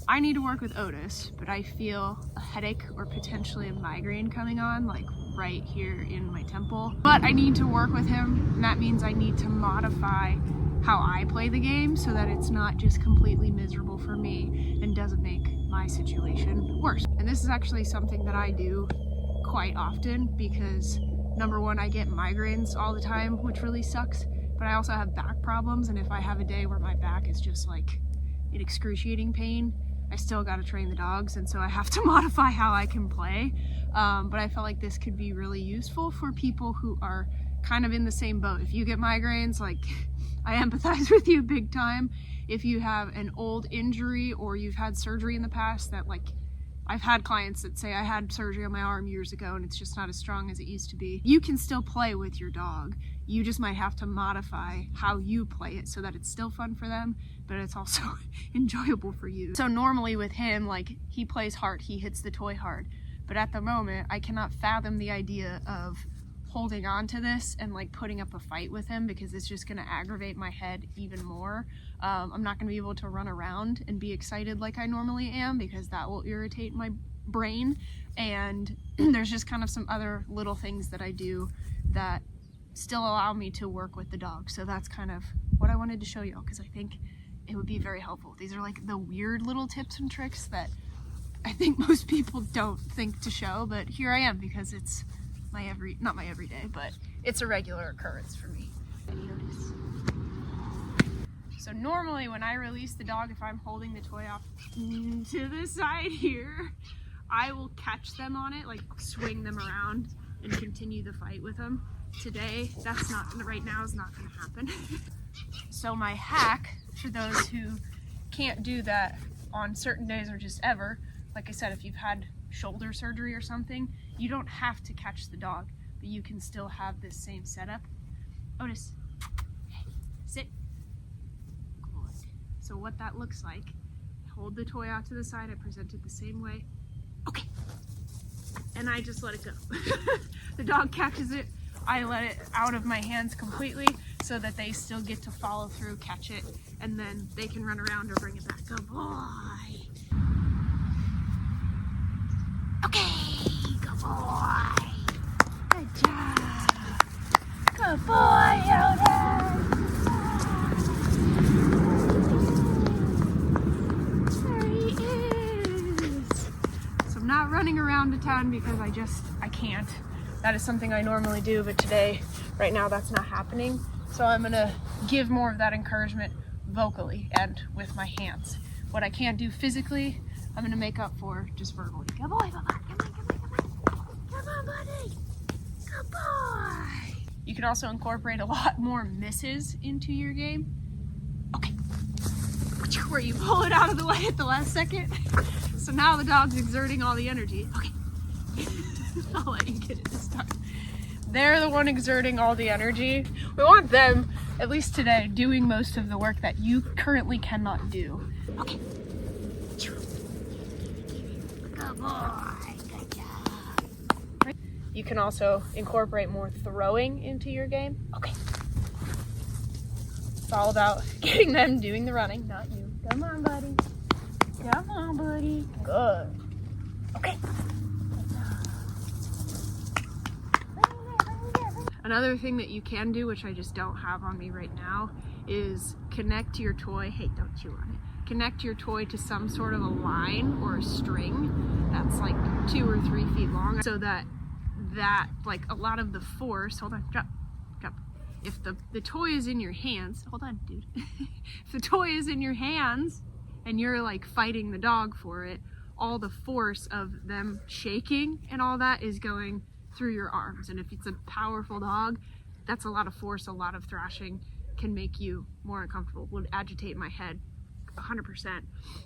I need to work with Otis, but I feel a headache or potentially a migraine coming on, like right here in my temple. But I need to work with him, and that means I need to modify how I play the game so that it's not just completely miserable for me and doesn't make my situation worse. And this is actually something that I do quite often because number one, I get migraines all the time, which really sucks, but I also have back problems, and if I have a day where my back is just like in excruciating pain, I still got to train the dogs, and so I have to modify how I can play. But I felt like this could be really useful for people who are kind of in the same boat. If you get migraines, like, I empathize with you big time. If you have an old injury or you've had surgery in the past that, like, I've had clients that say I had surgery on my arm years ago and it's just not as strong as it used to be. You can still play with your dog. You just might have to modify how you play it so that it's still fun for them, but it's also enjoyable for you. So normally with him, like, he plays hard, he hits the toy hard. But at the moment, I cannot fathom the idea of holding on to this and like putting up a fight with him because it's just going to aggravate my head even more. I'm not going to be able to run around and be excited like I normally am because that will irritate my brain. And there's just kind of some other little things that I do that still allow me to work with the dog. So that's kind of what I wanted to show you because I think it would be very helpful. These are like the weird little tips and tricks that I think most people don't think to show, but here I am because it's not my everyday, but it's a regular occurrence for me. So normally when I release the dog, if I'm holding the toy off to the side here, I will catch them on it, like swing them around and continue the fight with them. Today, right now is not gonna happen. So my hack for those who can't do that on certain days or just ever, like I said, if you've had shoulder surgery or something, you don't have to catch the dog, but you can still have this same setup. Otis, hey, sit. Good. So what that looks like, hold the toy out to the side, I present it the same way. Okay. And I just let it go. The dog catches it, I let it out of my hands completely so that they still get to follow through, catch it, and then they can run around or bring it back. Good boy. Okay, good boy. Good job. Good boy, Otis. There he is. So I'm not running around to town because I can't. That is something I normally do, but today, right now, that's not happening. So I'm gonna give more of that encouragement vocally and with my hands. What I can't do physically, I'm gonna make up for just verbally. Good boy, come on, come on, come on, come on. Come on, buddy. Good boy. You can also incorporate a lot more misses into your game. Okay. Where you pull it out of the way at the last second. So now the dog's exerting all the energy. Okay. I'll let you get it this time. They're the one exerting all the energy. We want them, at least today, doing most of the work that you currently cannot do. Okay. Good boy. Good job. You can also incorporate more throwing into your game. Okay. It's all about getting them doing the running, not you. Come on, buddy. Come on, buddy. Good. Okay. Another thing that you can do, which I just don't have on me right now, is connect your toy. Hey, don't chew on it. Connect your toy to some sort of a line or a string that's like 2 or 3 feet long, so that like a lot of the force, hold on, drop. If the toy is in your hands, hold on, dude. If the toy is in your hands and you're like fighting the dog for it, all the force of them shaking and all that is going through your arms. And if it's a powerful dog, that's a lot of force, a lot of thrashing can make you more uncomfortable, would agitate my head 100%.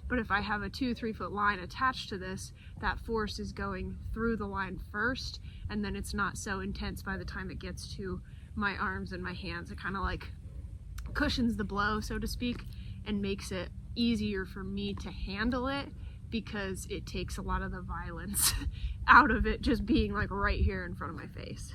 But if I have a 2-3 foot line attached to this, that force is going through the line first, and then it's not so intense by the time it gets to my arms and my hands. It kind of like cushions the blow, so to speak, and makes it easier for me to handle it because it takes a lot of the violence out of it just being like right here in front of my face.